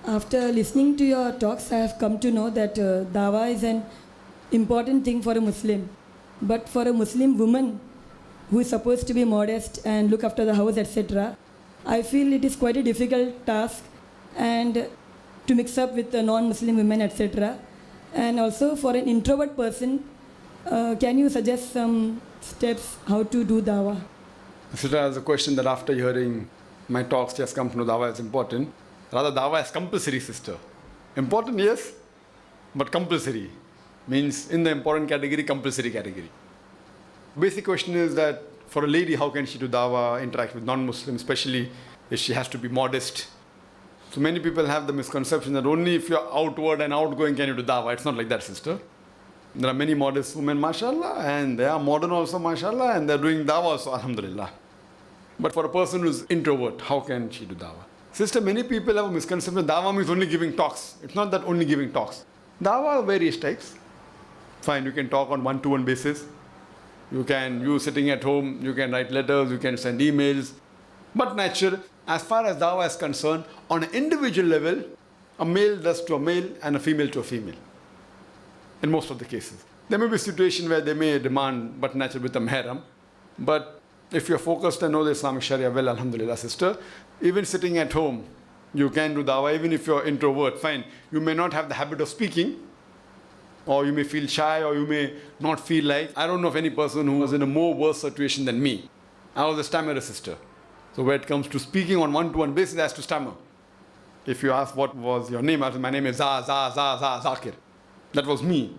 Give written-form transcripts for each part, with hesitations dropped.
After listening to your talks, I have come to know that Dawah is an important thing for a Muslim. But for a Muslim woman who is supposed to be modest and look after the house, etc., I feel it is quite a difficult task and to mix up with the non-Muslim women, etc. And also for an introvert person, can you suggest some steps how to do Dawah? Sister has a question that after hearing my talks, she has come to know Dawah is important. Rather, Dawah is compulsory, sister. Important, yes, but compulsory. Means in the important category, compulsory category. Basic question is that for a lady, how can she do Dawah, interact with non-Muslims, especially if she has to be modest? So many people have the misconception that only if you're outward and outgoing can you do Dawah. It's not like that, sister. There are many modest women, mashallah, and they are modern also, mashallah, and they're doing Dawah also, alhamdulillah. But for a person who's introvert, how can she do Dawah? Sister, many people have a misconception that Dawah means only giving talks. It's not that only giving talks. Dawah are various types. Fine, you can talk on one-to-one basis. You sitting at home, you can write letters, you can send emails. But natural, as far as Dawah is concerned, on an individual level, a male does to a male and a female to a female. In most of the cases. There may be a situation where they may demand, but natural with a mahram. But if you're focused and know the Islamic Sharia well, alhamdulillah, sister, even sitting at home, you can do Dawah, even if you're introvert, fine. You may not have the habit of speaking, or you may feel shy, or you may not feel like. I don't know of any person who was in a more worse situation than me. I was a stammerer, sister. So when it comes to speaking on one-to-one basis, I has to stammer. If you ask what was your name, I said, my name is Zakir. That was me.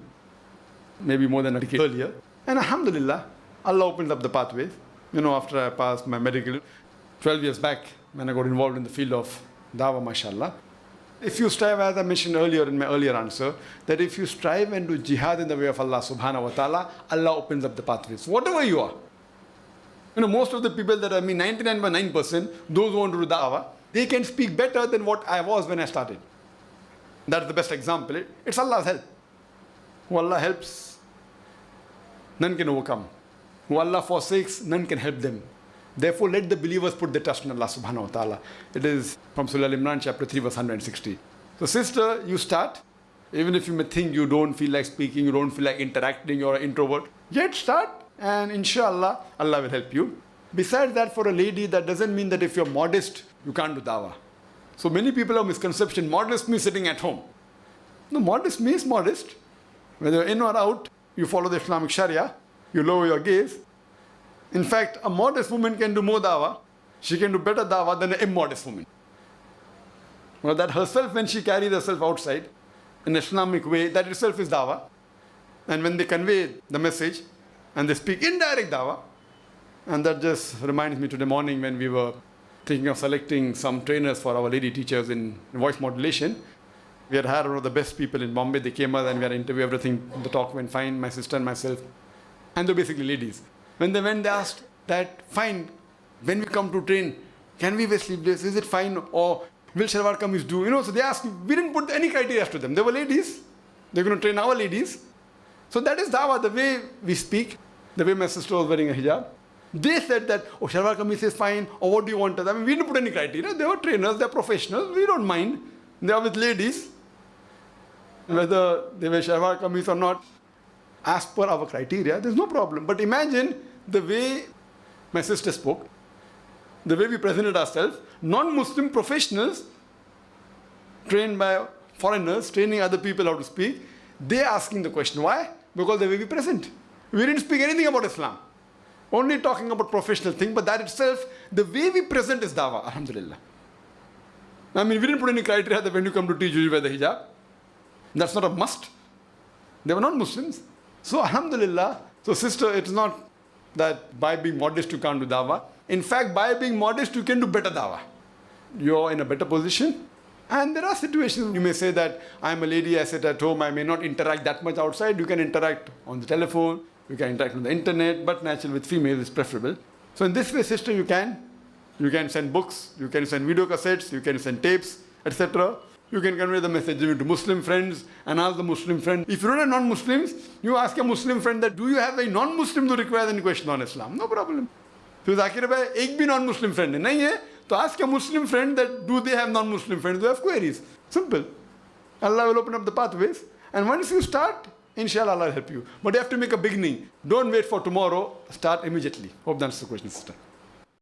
Maybe more than a decade earlier. And alhamdulillah, Allah opens up the pathways. You know, after I passed my medical, 12 years back, when I got involved in the field of Dawah, mashallah. If you strive, as I mentioned earlier in my earlier answer, that if you strive and do jihad in the way of Allah subhanahu wa ta'ala, Allah opens up the pathways. Whatever you are. You know, most of the people that I mean, 99.9%, those who want to do Dawah, they can speak better than what I was when I started. That's the best example. It's Allah's help. Who Allah helps, none can overcome. Who Allah forsakes, none can help them. Therefore, let the believers put their trust in Allah subhanahu wa ta'ala. It is from Surah Al-Imran, chapter 3, verse 160. So sister, you start. Even if you may think you don't feel like speaking, you don't feel like interacting, you're an introvert, yet start and inshallah, Allah will help you. Besides that, for a lady, that doesn't mean that if you're modest, you can't do Dawah. So many people have misconception, modest means sitting at home. No, modest means modest. Whether in or out, you follow the Islamic Sharia, you lower your gaze. In fact, a modest woman can do more Dawah. She can do better Dawah than an immodest woman. Well, that herself, when she carries herself outside, in an Islamic way, that itself is Dawah. And when they convey the message, and they speak indirect Dawah, and that just reminds me today morning when we were thinking of selecting some trainers for our lady teachers in voice modulation. We had hired one of the best people in Bombay. They came out and we had interviewed everything. The talk went fine, my sister and myself. And they're basically ladies. When they went, they asked that, fine, when we come to train, can we wear sleeveless? Is it fine? Or will shalwar kameez do? You know, so they asked, we didn't put any criteria to them. They were ladies. They're going to train our ladies. So that is Dawah, the way we speak, the way my sister was wearing a hijab. They said that, oh, shalwar kameez is fine, or what do you want? I mean, we didn't put any criteria. They were trainers, they're professionals. We don't mind. They are with ladies. Whether they wear shalwar kameez or not, as per our criteria, there's no problem. But imagine the way my sister spoke, the way we presented ourselves, non-Muslim professionals trained by foreigners, training other people how to speak, they asking the question. Why? Because the way we present. We didn't speak anything about Islam. Only talking about professional thing, but that itself, the way we present is Dawah, alhamdulillah. I mean, we didn't put any criteria that when you come to teach, you wear the hijab. That's not a must. They were not Muslims. So, alhamdulillah, so sister, it's not that by being modest you can't do Dawah. In fact, by being modest, you can do better Dawah. You're in a better position. And there are situations, you may say that I'm a lady, I sit at home, I may not interact that much outside. You can interact on the telephone, you can interact on the internet, but naturally with females is preferable. So in this way, sister, you can send books, you can send video cassettes, you can send tapes, etc. You can convey the message to Muslim friends and ask the Muslim friend. If you don't have non-Muslims, you ask a Muslim friend that, do you have a non-Muslim who requires any question on Islam? No problem. तो जाकिर भाई एक भी non Muslim friend है नहीं है So ask your Muslim friend that do they have non-Muslim friends who have queries. Simple. Allah will open up the pathways. And once you start, inshallah Allah will help you. But you have to make a beginning. Don't wait for tomorrow. Start immediately. Hope that's the question, sister.